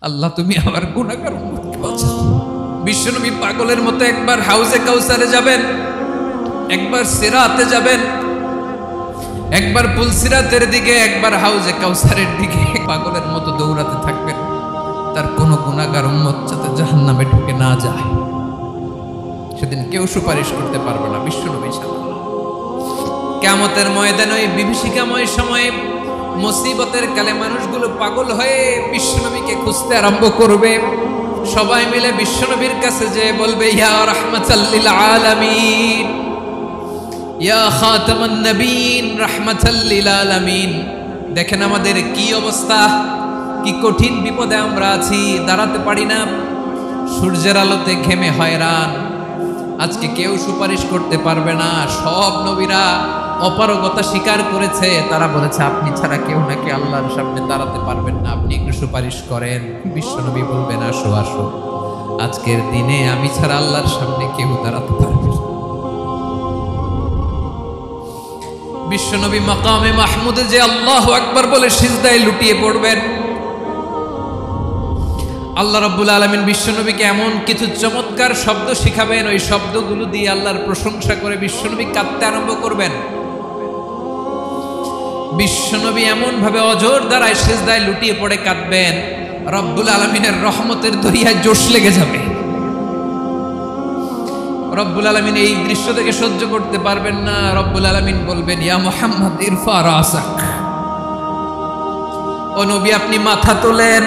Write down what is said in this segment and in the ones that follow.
আল্লাহ তুমি আমার গুনাহগার উম্মতকে বাঁচাও। বিশ্বনবী পাগলের মতো একবার হাউজে কাউসারে যাবেন, একবার সিরাতে যাবেন, একবার পুলসিরাতের দিকে, একবার হাউজে কাউসারের দিকে পাগলের মতো দৌড়াতে থাকবেন। তার কোনো গুনাহগার উম্মত যাতে জাহান্নামে ঢুকে না যায়, সেদিন কেউ সুপারিশ করতে পারবে না বিশ্বনবী ছাড়া। কিয়ামতের ময়দানে ওই বিভীষিকাময় সময়ে মুসিবতের কালে মানুষগুলো পাগল হয়ে বিশ্বনবীকে খুঁজতে আরম্ভ করবে। সবাই মিলে বিশ্বনবীর কাছে যেয়ে বলবে, ইয়া রাহমাতাল লিল আলামিন, ইয়া খাতামান নবীন, রাহমাতাল লিল আলামিন। দেখেন আমাদের কি অবস্থা, কি কঠিন বিপদে আমরা আছি, দাঁড়াতে পারি না, সূর্যের আলোতে ঘেমে হয়রান। আজকে কেউ সুপারিশ করতে পারবে না। সব নবীরা অপারগতা স্বীকার করেছে, তারা বলেছে আপনি ছাড়া কেউ নাকি আল্লাহর সামনে দাঁড়াতে পারবেন না, আপনি একটু সুপারিশ করেন। বিশ্বনবী বলবেন, আসো আসো, আজকের দিনে আমি ছাড়া আল্লাহর সামনে কেউ দাঁড়াতে পারবে না। বিশ্বনবী মাকামে মাহমুদে যে আল্লাহু আকবার বলে সিজদায় লুটিয়ে পড়বেন। আল্লাহ রাব্বুল আলামিন বিশ্বনবীকে এমন কিছু চমৎকার শব্দ শিখাবেন, ওই শব্দগুলো দিয়ে আল্লাহর প্রশংসা করে বিশ্বনবী কাঁদতে আরম্ভ করবেন। বিশ্বনবী এমন ভাবে অজর দ্বারায় সিজদায় লুটিয়ে পড়ে কাঁদবেন, রব্বুল আলামিনের রহমতের দরিয়ায় জোশ লেগে যাবে। রব্বুল আলামিন এই দৃশ্য থেকে সহ্য করতে পারবেন না। রব্বুল আলামিন বলবেন, ইয়া মুহাম্মদ ইরফা রাসাক, ও নবী আপনি মাথা তোলেন,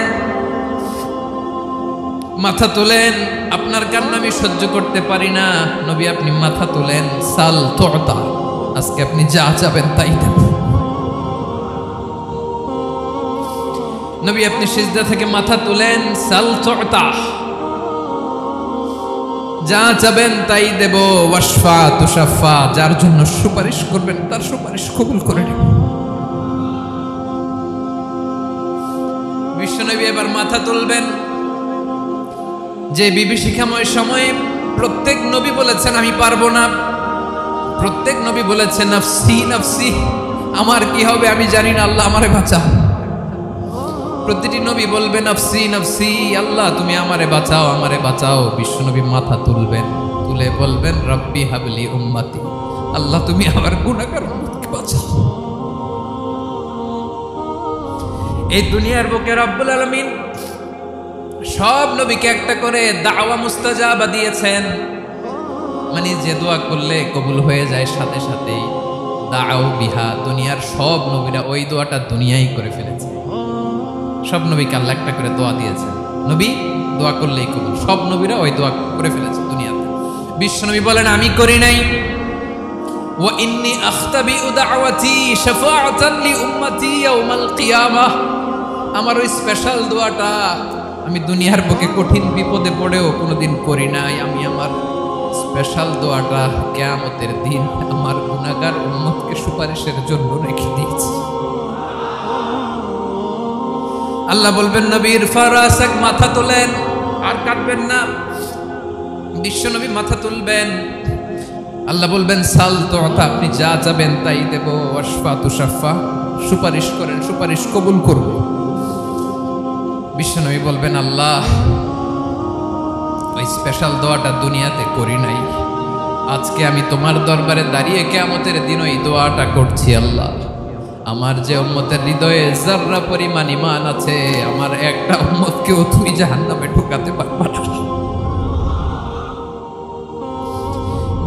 মাথা তোলেন, আপনার কান্না আমি সহ্য করতে পারি না। নবী আপনি মাথা তোলেন, সাল তুতা, আজকে আপনি যা চাবেন তাই দেব। নবী আপনি সিজদা থেকে মাথা তুলেন, সাল তুতা, যা চাবেন তাই দেব। ওয়াশফা তুশাফা, যার জন্য সুপারিশ করবেন তার সুপারিশ কবুল করে নেব। বিশ্বনবী এবার মাথা তুলবেন। যে বিভীষিকাময় সময়ে প্রত্যেক নবী বলেছেন আমি পারবো না, প্রত্যেক নবী বলেছেন নফসি নফসি, আমার কি হবে আমি জানি না, আল্লাহ আমারে বাঁচাও। প্রতিটি নবী বলবেন নফসি নফসি, আল্লাহ তুমি আমারে বাঁচাও, আমারে বাঁচাও। বিশ্বনবী মাথা তুলবেন, তুলে বলবেন রব্বি হাবলি উম্মতি, আল্লাহ তুমি আমার গুনাহগার উম্মতকে বাঁচাও। এই দুনিয়ার বুকে রব্বুল আলামিন সব নবীকে একটা করে দাওয়া মুস্তাজাবা দিয়েছেন, মানে যে দোয়া করলে কবুল হয়ে যায় সাথে সাথেই। দাও বিহা, দুনিয়ার সব নবীরা ওই দোয়াটা দুনিয়ায় করে ফেলেছে। সব নবীকে আল্লাহ একটা করে দোয়া দিয়েছেন, নবী দোয়া করলেই কবুল। সব নবীরা ওই দোয়া করে ফেলেছে দুনিয়াতে। বিশ্বনবী বলেন আমি করি নাই। ওয়া ইন্নী আখতাবিউ দাওয়াতি শাফাআতান লি উম্মতি ইয়াউমাল কিয়ামাহ, আমার ওই স্পেশাল দোয়াটা আমি দুনিয়ার বুকে কঠিন বিপদে পড়েও কোনোদিন করি নাই। আমি আমার স্পেশাল দোয়াটা কিয়ামতের দিন আমার গুনাহগার উম্মতকে সুপারিশের জন্য রেখে দিয়েছি। আল্লাহ বলবেন নবী ইরফা রাসাক, মাথা তোলেন, আর কাটবেন না। বিশ্বনবী মাথা তুলবেন, আল্লাহ বলবেন সাল তুতা, আপনি যা চাবেন তাই দেব। ওয়াশফা তুশাফা, সুপারিশ করেন, সুপারিশ কবুল করব। বিশ্বনবী বলবেন আল্লাহ ওই স্পেশাল দোয়াটা দুনিয়াতে করি নাই, আজকে আমি তোমার দরবারে দাঁড়িয়ে কিয়ামতের দিন ওই দোয়াটা করছি। আল্লাহ আমার যে উম্মতের হৃদয়ে যাররা পরিমাণ ঈমান আছে, আমার একটা উম্মতকেও তুই জাহান্নামে ঢোকাতে পারবা না।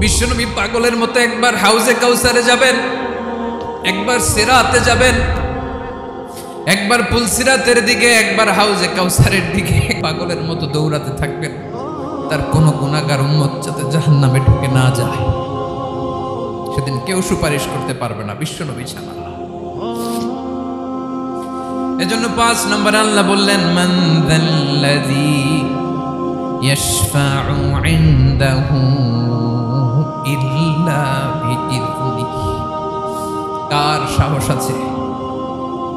বিশ্বনবী পাগলের মতো একবার হাউজে কাউসারে যাবেন, একবার সিরাতে যাবেন, একবার পুলসিরাতের দিকে, একবার হাউজে কাউসারের দিকে পাগলের মতো দৌড়াতে থাকবেন। তার কোনো গুনাহগার উম্মত যাতে জাহান্নামে ঢুকে না যায়, সেদিন কেউ সুপারিশ করতে পারবে না বিশ্বনবী ছাড়া। এজন্য 5 নম্বর আল্লাহ বললেন মান যাল্লাযী ইয়াশফাউ ইনদাহু ইল্লা বিইযনিহি, কার সাহস আছে,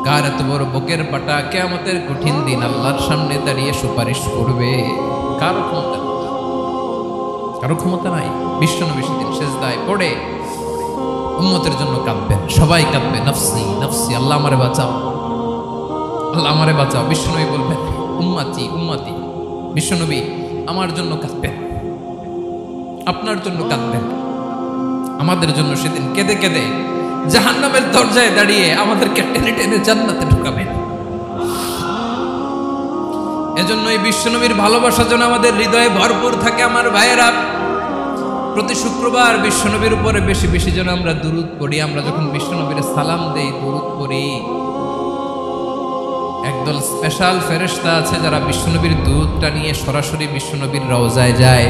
কার এত বড় বুকের পাটা কিয়ামতের কঠিন দিন আল্লাহর সামনে দাঁড়িয়ে সুপারিশ করবে? কারো ক্ষমতা, কারো ক্ষমতা নাই। বিশ্বনবী সেদিন সিজদায় পড়ে উম্মতের জন্য কাঁদবেন, সবাই কাঁদবে নফসি নফসি, আল্লাহ আমারে বাঁচাও, আল্লাহ আমারে বাঁচাও। বিশ্বনবী বলবেন উম্মতি উম্মতি। বিশ্বনবী আমার জন্য কাঁদবেন, আপনার জন্য কাঁদবেন, আমাদের জন্য সেদিন কেঁদে কেঁদে জাহান্নামের দরজায় দাঁড়িয়ে আমাদেরকে টেনে টেনে জান্নাতে ঢুকাবেন। এজন্য এই বিশ্বনবীর ভালোবাসা যেন আমাদের হৃদয়ে ভরপুর থাকে। আমার ভাইয়েরা, প্রতি শুক্রবার বিশ্বনবীর উপরে বেশি বেশি যেন আমরা দুরূদ পড়ি। আমরা যখন বিশ্বনবীর সালাম দেই, দুরূদ পড়ি, একদল স্পেশাল ফেরেশতা আছে যারা বিশ্বনবীর দুরূদটা নিয়ে সরাসরি বিশ্বনবীর রওজায় যায়,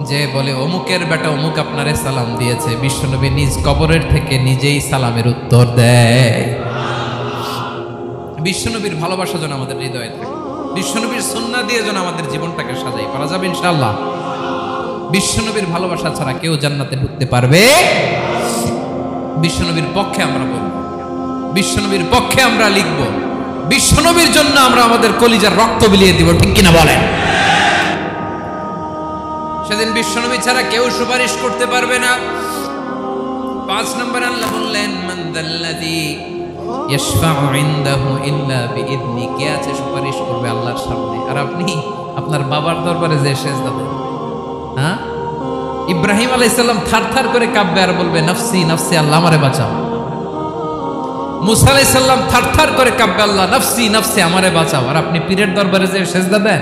যে বলে অমুকের বেটা অমুক আপনারে সালাম দিয়েছে। বিশ্বনবী নিজ কবরের থেকে নিজেই সালামের উত্তর দেয়। বিশ্বনবীর ভালোবাসা যেন আমাদের হৃদয়ে থাকে, বিশ্বনবীর সুন্নাহ দিয়ে যেন আমাদের জীবনটাকে সাজাই পারা যাবে ইনশাআল্লাহ। বিশ্বনবীর ভালোবাসা ছাড়া কেউ জান্নাতে ঢুকতে পারবে। বিশ্বনবীর পক্ষে আমরা বলব, বিশ্বনবীর পক্ষে আমরা লিখব, বিশ্বনবীর জন্য আমরা আমাদের কলিজার রক্ত বিলিয়ে দিব, ঠিক কিনা বলেন? সেদিন বিশ্বনবী ছাড়া কেউ সুপারিশ করতে পারবে না। 5 নম্বর আল্লাহ বললেন, মান যাল্লাযী ইয়াশফাউ ইনদাহু ইল্লা বিইذনি। কে আছে সুপারিশ করবে আল্লাহর সামনে? আর আপনি আপনার বাবার দরবারে যে সেজদা দেন, হ্যাঁ? ইব্রাহিম আলাইহিস সালাম থারথার করে কাঁপবে আর বলবে নাফসি নাফসি, আল্লাহ আমারে বাঁচাও। মুসা আলাইহিস সালাম থারথার করে কাঁপবে, আল্লাহ নাফসি নাফসি, আমারে বাঁচাও। আর আপনি পীরের দরবারে যে সেজদা দেন,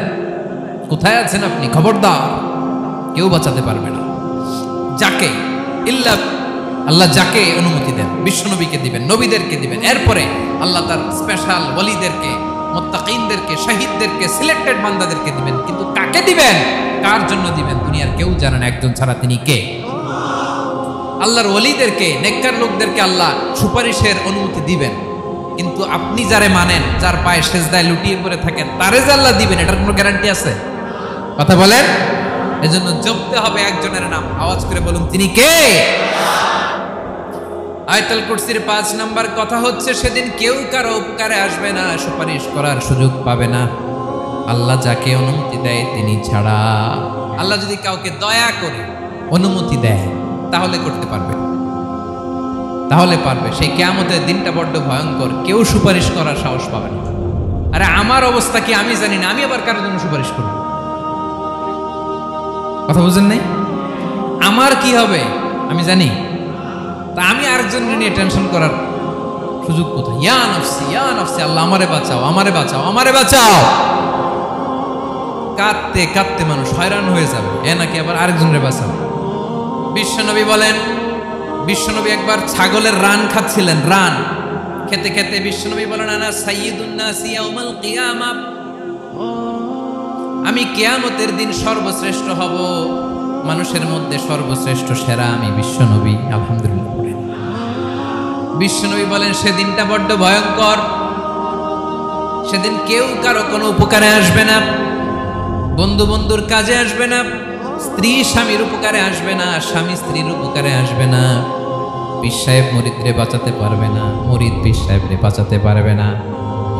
কোথায় আছেন আপনি? খবরদার, কেউ বাঁচাতে পারবে না। যাকে ইল্লা আল্লাহ যাকে অনুমতি দেন, বিশ্বনবীকে দিবেন, নবীদেরকে দিবেন, এরপরে আল্লাহ তার স্পেশাল ওয়ালিদেরকে, মুত্তাকিনদেরকে, শহীদদেরকে, সিলেক্টেড বান্দাদেরকে দিবেন। কিন্তু কাকে দিবেন, কার জন্য দিবেন, দুনিয়ার কেউ জানে না একজন ছাড়া, তিনি কে? আল্লাহর ওয়ালিদেরকে, নেককার লোকদেরকে আল্লাহ সুপারিশের অনুমতি দিবেন। কিন্তু আপনি যারে মানেন, যার পায়ে সেজদায় লুটিয়ে পড়ে থাকেন, তারে যে আল্লাহ দিবেন, এটার কোনো গ্যারান্টি আছে? কথা বলেন। এজন্য জপতে হবে একজনের নাম, আওয়াজ করে বলুন, তিনি কে? আয়াতুল কুরসির 5 নাম্বার কথা হচ্ছে, সেদিন কেউ কারো উপকারে আসবে না, সুপারিশ করার সুযোগ পাবে না, আল্লাহ যাকে অনুমতি দেয় তিনি ছাড়া। আল্লাহ যদি কাউকে দয়া করে অনুমতি দেয় তাহলে করতে পারবে, তাহলে পারবে। সেই কিয়ামতের দিনটা বড্ড ভয়ঙ্কর, কেউ সুপারিশ করার সাহস পাবে না। আরে আমার অবস্থা কি আমি জানি না, আমি আবার কারোর জন্য সুপারিশ করব? কথা বুঝেন নাই? আমার কি হবে আমি জানি, তা আমি আরেকজনকে নিয়ে টেনশন করার সুযোগ কোথায়? ইয়া নাফসি ইয়া নাফসি, আল্লাহ আমারে বাঁচাও, আমারে বাঁচাও, আমারে বাঁচাও। কাঁদতে কাঁদতে মানুষ হয়রান হয়ে যাবে, এ নাকি আবার আরেকজনের বাঁচাও। বিশ্বনবী বলেন, বিশ্বনবী একবার ছাগলের রান খাচ্ছিলেন, রান খেতে খেতে বিশ্বনবী বলেন, আনা সাইয়্যিদুন নাসি ইয়াউমাল কিয়ামা, আমি কিয়ামতের দিন সর্বশ্রেষ্ঠ হব, মানুষের মধ্যে সর্বশ্রেষ্ঠ সেরা আমি বিশ্বনবী। আলহামদুলিল্লাহ। বিশ্বনবী বলেন, সেদিনটা বড্ড ভয়ঙ্কর, সেদিন কেউ কারো কোনো উপকারে আসবে না, বন্ধু বন্ধুর কাজে আসবে না, স্ত্রী স্বামীর উপকারে আসবে না, স্বামী স্ত্রীর উপকারে আসবে না, পীর সাহেব মুরিদরে বাঁচাতে পারবে না, মুরিদ পীর সাহেবরে বাঁচাতে পারবে না,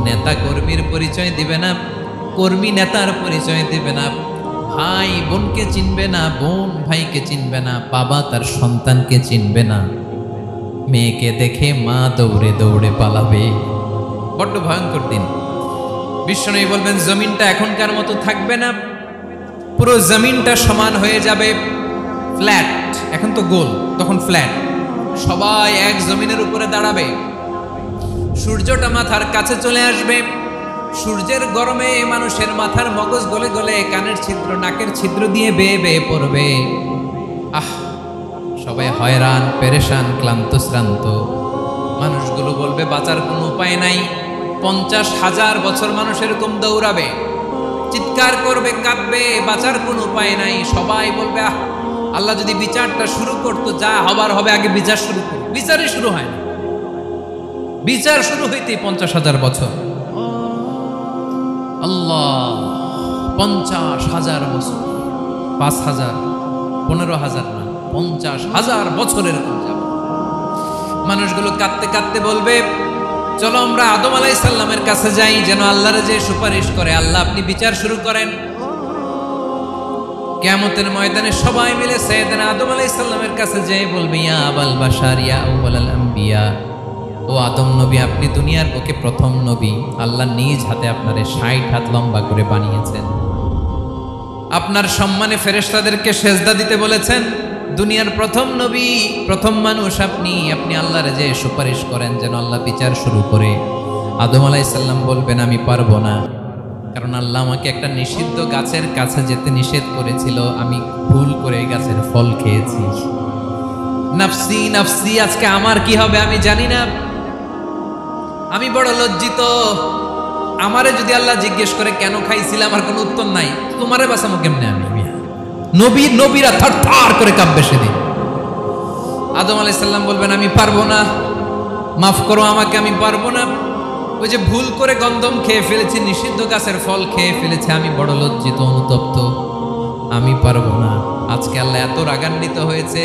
নেতা কর্মীর পরিচয় দিবে না, কর্মী নেতার পরিচয় দিবে না, ভাই বোনকে চিনবে না, বোন ভাইকে চিনবে না, বাবা তার সন্তানকে চিনবে না, মেয়েকে দেখে মা দৌড়ে দৌড়ে পালাবে। বড্ড ভয়ঙ্কর দিন। বিশ্বনবী বলবেন, জমিনটা এখনকার মতো থাকবে না, পুরো জমিনটা সমান হয়ে যাবে, ফ্ল্যাট। এখন তো গোল, তখন ফ্ল্যাট। সবাই এক জমিনের উপরে দাঁড়াবে, সূর্যটা মাথার কাছে চলে আসবে, সূর্যের গরমে মানুষের মাথার মগজ গলে গলে কানের ছিদ্র, নাকের ছিদ্র দিয়ে বেয়ে বেয়ে পড়বে। আহ, সবাই হয়রান, পেরেশান, ক্লান্ত শ্রান্ত। মানুষগুলো বলবে বাঁচার কোনো উপায় নাই। 50,000 বছর মানুষ এরকম দৌড়াবে, চিৎকার করবে, কাঁদবে, বাঁচার কোনো উপায় নাই। সবাই বলবে, আহ, আল্লাহ যদি বিচারটা শুরু করতো, যা হবার হবে, আগে বিচার শুরু করো। বিচারই শুরু হয় না, বিচার শুরু হইতে 50,000 বছর। আল্লাহ, 50,000 বছর, 5,000, 15,000 না, 50,000 বছরের যাব। মানুষগুলো কাঁদতে কাঁদতে বলবে, চলো আমরা আদম আলাইহিস সালামের কাছে যাই, যেন আল্লাহর যে সুপারিশ করে, আল্লাহ আপনি বিচার শুরু করেন। কিয়ামতের ময়দানে সবাই মিলে সাইয়েদনা আদম আলাইহিস সালামের কাছে যেয়ে বলবে, ইয়া আবাল বাশার ইয়া আউয়ালাল আম্বিয়া, ও আদম নবী, আপনি দুনিয়ার বুকে প্রথম নবী। আল্লাহ নিজ হাতে আপনারে 60 হাত লম্বা করে বানিয়েছেন। আপনার সম্মানে ফেরেশতাদেরকে সেজদা দিতে বলেছেন। দুনিয়ার প্রথম নবী, প্রথম মানুষ আপনি। আপনি আল্লাহরে যে সুপারিশ করেন যেন আল্লাহ বিচার শুরু করে। আদম আলাইহিস সালাম বলবেন আমি পারবো না, কারণ আল্লাহ আমাকে একটা নিষিদ্ধ গাছের কাছে যেতে নিষেধ করেছিল, আমি ভুল করে এই গাছের ফল খেয়েছি। নাফসি নাফসি, আজকে আমার কি হবে আমি জানি না, আমি বড় লজ্জিত। আমারে যদি আল্লাহ জিজ্ঞেস করে কেন খাইছিলে, আমার কোনো উত্তর নাই। তোমারে বাঁচামো কেমনে আমি? নবীরা থার করে কাঁপবে সেদিন। আদম আলাইহিস সালাম বলবেন আমি পারবো না, মাফ করো আমাকে, আমি পারবো না। ওই যে ভুল করে গন্ধম খেয়ে ফেলেছি, নিষিদ্ধ গাছের ফল খেয়ে ফেলেছি, আমি বড় লজ্জিত, অনুতপ্ত, আমি পারবো না। আজকে আল্লাহ এত রাগান্বিত হয়েছে,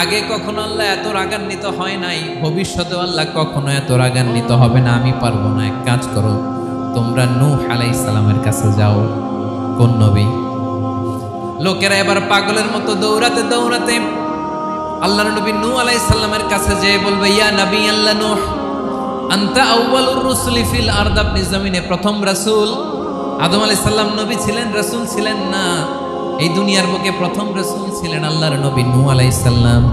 আগে কখনো আল্লাহ এত রাগান্বিত হয় নাই, ভবিষ্যতে আল্লাহ কখনো এত রাগান্বিত হবে না। আমি পারবো না। এক কাজ করো, তোমরা নূহ আলাইহিস সালামের কাছে যাও। কোন নবী? লোকেরা এবার পাগলের মতো দৌড়াতে দৌড়াতে আল্লাহর নবী নূহ আলাইহিস সালামের কাছে যেয়ে বলবে, ইয়া নবী আল্লাহ নূহ, আনতা আউয়ালুর রুসুলি ফিল আরদ, আপনি জমিনে প্রথম রাসূল। আদম আলাইহিস সালাম নবী ছিলেন, রাসূল ছিলেন না। এই দুনিয়ার বুকে প্রথম রাসূল ছিলেন আল্লাহর নবী নূহ আলাইহিস সালাম।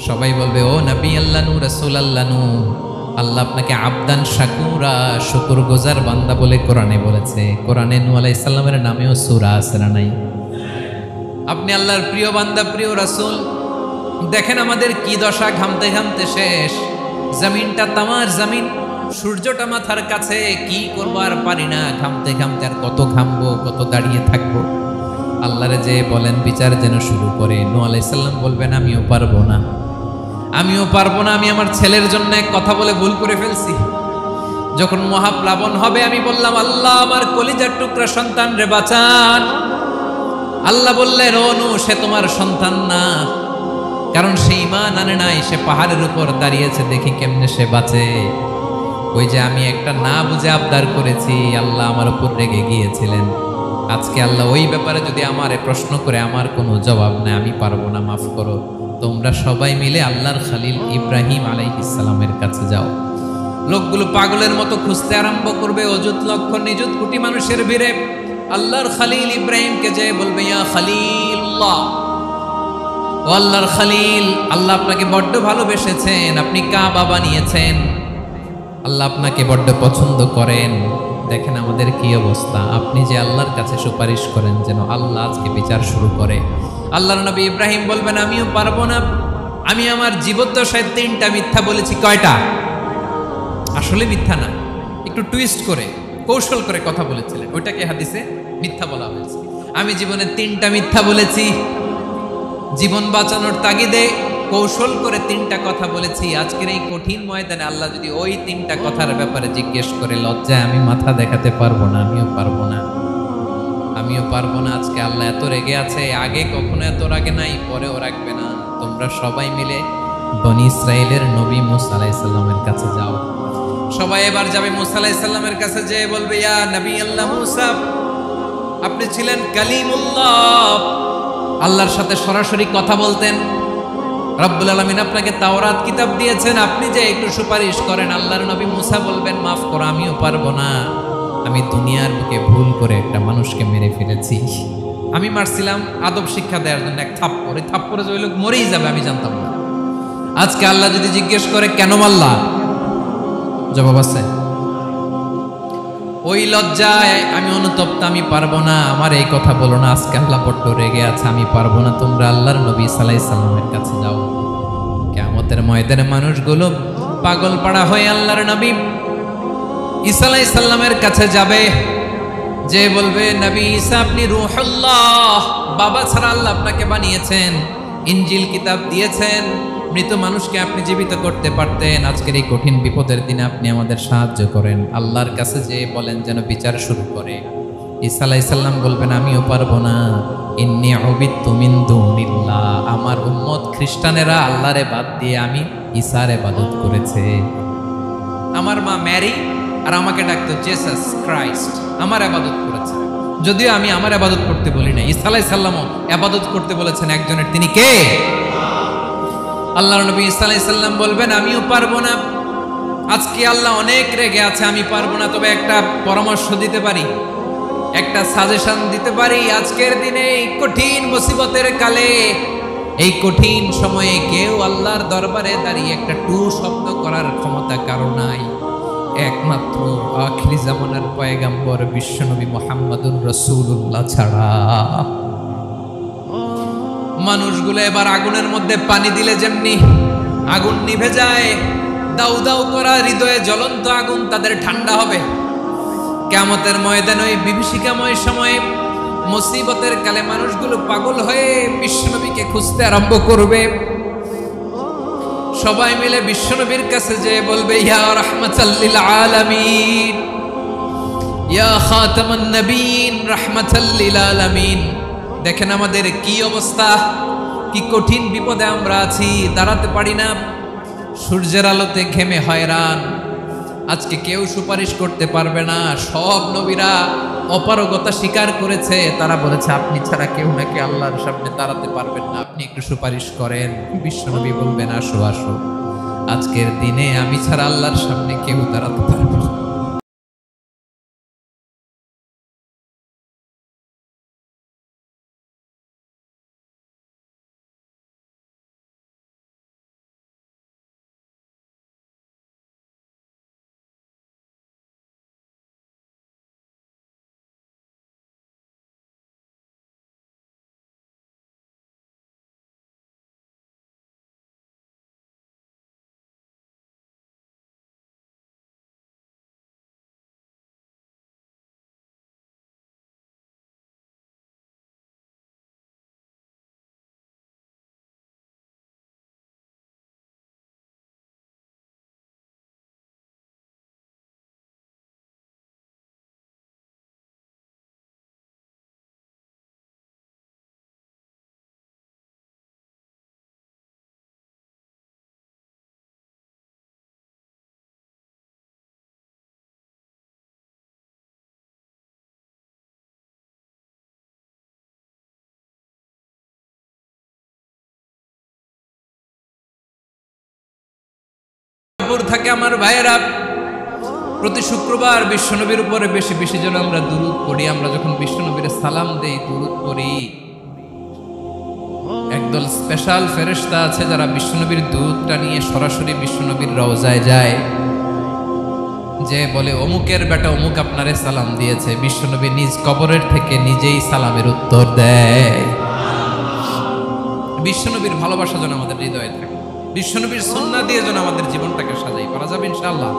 সবাই বলবে ও নবী আল্লাহ নূহ, রাসূল আল্লাহ নূহ, আল্লাহ আপনাকে আবদান শাকুরা, শুকরগুজার বান্দা বলে কোরআনে বলেছে। কোরআনে নূহ আলাইহিস সালামের নামেও সূরা আছে না নাই? আপনি আল্লাহর প্রিয় বান্দা, প্রিয় রাসূল। দেখেন আমাদের কি দশা, ঘামতে ঘামতে শেষ। জমিনটা তামার জমিন, সূর্যটা মাথার কাছে, কি করবো আর পারি না, ঘামতে ঘামতে আর কত ঘামবো, কত দাঁড়িয়ে থাকবো। আল্লাহরে যে বলেন বিচার যেন শুরু করে। নূহ আলাইহিস সালাম বলবেন আমিও পারবো না, আমিও পারবো না। আমি আমার ছেলের জন্য এক কথা বলে ভুল করে ফেলছি। যখন মহাপ্লাবন হবে আমি বললাম আল্লাহ আমার কলিজার টুকরা সন্তান রে বাঁচান। আল্লাহ বললেন ও নূহ, সে তোমার সন্তান না, কারণ সে ঈমান আনে নাই, সে পাহাড়ের উপর দাঁড়িয়েছে, দেখি কেমনে সে বাঁচে। ওই যে আমি একটা না বুঝে আবদার করেছি, আল্লাহ আমার উপর রেগে গিয়েছিলেন। আজকে আল্লাহ ওই ব্যাপারে যদি আমারে প্রশ্ন করে, আমার কোনো জবাব নাই, আমি পারবো না, মাফ করো। তোমরা সবাই মিলে আল্লাহর খলিল ইব্রাহিম আলাইহিস সালামের কাছে যাও। লোকগুলো পাগলের মতো খুঁজতে আরম্ভ করবে, অযুত লক্ষ নিযুত কোটি মানুষের ভিড়ে আল্লাহর খলিল ইব্রাহিমকে যে বলবে ইয়া খলিলুল্লাহ, ও আল্লাহর খলিল, আল্লাহ আপনাকে বড্ড ভালোবেসেছেন, আপনি কাবা বানিয়েছেন, আল্লাহ আপনাকে বড্ড পছন্দ করেন। দেখেন আমাদের কি অবস্থা। আপনি যে আল্লাহর কাছে সুপারিশ করেন যেন আল্লাহ আজকে বিচার শুরু করে। আল্লাহর নবী ইব্রাহিম বলবেন আমিও পারবো না, আমি আমার জীবদ্দশায় 3টা মিথ্যা বলেছি। কয়টা? আসলে মিথ্যা না, একটু টুইস্ট করে কৌশল করে কথা বলেছিলেন, ওইটাকে হাদিসে মিথ্যা বলা হয়েছে। আমি জীবনে 3টা মিথ্যা বলেছি, জীবন বাঁচানোর তাগিদে কৌশল করে 3টা কথা বলেছি। আজকের এই কঠিন ময়দানে আল্লাহ যদি ওই 3টা কথার ব্যাপারে জিজ্ঞেস করে, লজ্জায় আমি মাথা দেখাতে পারবো না, আমিও পারবো না, আমিও পারবো না। আজকে আল্লাহ এত রেগে আছে, আগে কখনো এত রাগে নাই, পরেও রাখবে না। তোমরা সবাই মিলে বনি ইসরাইলের নবী মূসা আলাইহিস সালামের কাছে যাও। সবাই এবার যাবে মূসা আলাইহিস সালামের কাছে, যে বলবে ইয়া নবী আল্লাহ মূসা, আপনি ছিলেন কালিমুল্লাহ, আল্লাহর সাথে সরাসরি কথা বলতেন। রব্বুল আলামিন আপনাকে তাওরাত কিতাব দিয়েছেন, আপনি যে একটু সুপারিশ করেন। আল্লাহর নবী মূসা বলবেন মাফ করো, আমিও পারবো না, আমি দুনিয়ার বুকে ভুল করে একটা মানুষকে মেরে ফেলেছি। আমি মারছিলাম আদব শিক্ষা দেওয়ার জন্য এক থাপ্পড়, এই থাপ্পড়ে যে ওই লোক মরেই যাবে আমি জানতাম না। আজকে আল্লাহ যদি জিজ্ঞেস করে কেন মারলা, জবাব আছে? ওই লজ্জায় আমি অনুতপ্ত, আমি পারবো না, আমার এই কথা বলো না। আজকে আল্লাহ বড্ড রেগে আছে, আমি পারবো না। তোমরা আল্লাহর নবী ঈসা আলাইহিস সালামের কাছে যাও। কিয়ামতের ময়দানে মানুষগুলো পাগল পাড়া হয়ে আল্লাহর নবী ঈসা আলাইহিস সালামের কাছে যাবে, যে বলবে নবী ঈসা আপনি রূহুল্লাহ, বাবা ছাড়া আল্লাহ আপনাকে বানিয়েছেন, ইনজিল কিতাব দিয়েছেন, মৃত মানুষকে আপনি জীবিত করতে পারতেন। আজকের এই কঠিন বিপদের দিনে আপনি আমাদের সাহায্য করেন। আল্লাহর কাছে যে বলেন যেন বিচার শুরু করে। ঈসা আলাইহিস সালাম বলবেন আমিও পারবো না, ইন্নী উবিদতু মিন দুনিল্লাহ, আমার উম্মত খ্রিস্টানেরা আল্লাহরে বাদ দিয়ে আমি ঈসার ইবাদত করেছে। আমার মা ম্যারি আর আমাকে ডাকতো জেসাস ক্রাইস্ট, আমার ইবাদত করেছে। যদিও আমি আমার ইবাদত করতে বলি না, ঈসা আলাইহিস সালামও ইবাদত করতে বলেছেন একজনের, তিনি কে? আল্লাহর নবী ঈসা আলাইহিস সালাম বলবেন আমিও পারবো না, আজকে আল্লাহ অনেক রেগে আছে, আমি পারবো না, তবে একটা পরামর্শ দিতে পারি, একটা সাজেশন দিতে পারি। আজকের দিনে এই কঠিন মুসিবতের কালে, এই কঠিন সময়ে কেউ আল্লাহর দরবারে দাঁড়িয়ে একটা টু শব্দ করার ক্ষমতা কারো নাই, একমাত্র আখিরি জামানার পয়গাম্বর বিশ্বনবী মুহাম্মদুর রাসূলুল্লাহ ছাড়া। মানুষগুলো এবার আগুনের মধ্যে পানি দিলে যেমনি আগুন নিভে যায়, দাউ দাউ করা হৃদয়ে জ্বলন্ত আগুন তাদের ঠান্ডা হবে। কিয়ামতের ময়দানে ওই বিভীষিকাময় সময়ে মুসিবতের কালে মানুষগুলো পাগল হয়ে বিশ্বনবীকে খুঁজতে আরম্ভ করবে। সবাই মিলে বিশ্বনবীর কাছে যেয়ে বলবে ইয়া রাহমাতাল লিল আলামিন, ইয়া খাতামান নবীন, রাহমাতাল লিল আলামিন। দেখেন আমাদের কি অবস্থা, কি কঠিন বিপদে আমরা আছি, দাঁড়াতে পারি না, সূর্যের আলোতে ঘেমে হয়রান। আজকে কেউ সুপারিশ করতে পারবে না, সব নবীরা অপারগতা স্বীকার করেছে, তারা বলেছে আপনি ছাড়া কেউ নাকি আল্লাহর সামনে দাঁড়াতে পারবেন না, আপনি একটু সুপারিশ করেন। বিশ্বনবী বলবেন আসো আসো, আজকের দিনে আমি ছাড়া আল্লাহর সামনে কেউ দাঁড়াতে পারবে না। থাকে আমার ভাইয়েরা, প্রতি শুক্রবার বিশ্বনবীর উপরে বেশি বেশি যেন আমরা দুরূদ পড়ি। আমরা যখন বিশ্বনবীর সালাম দেই, দুরূদ পড়ি, একদল স্পেশাল ফেরেশতা আছে যারা বিশ্বনবীর দুধটা নিয়ে সরাসরি বিশ্বনবীর রওজায় যায়, যে বলে অমুকের বেটা অমুক আপনারে সালাম দিয়েছে। বিশ্বনবী নিজ কবরের থেকে নিজেই সালামের উত্তর দেয়। বিশ্বনবীর ভালোবাসা যেন আমাদের হৃদয়ে থাকে, বিশ্বনবীর সুন্নাহ দিয়ে যেন আমাদের জীবনটাকে সাজাই, পারা যাবে ইনশাআল্লাহ।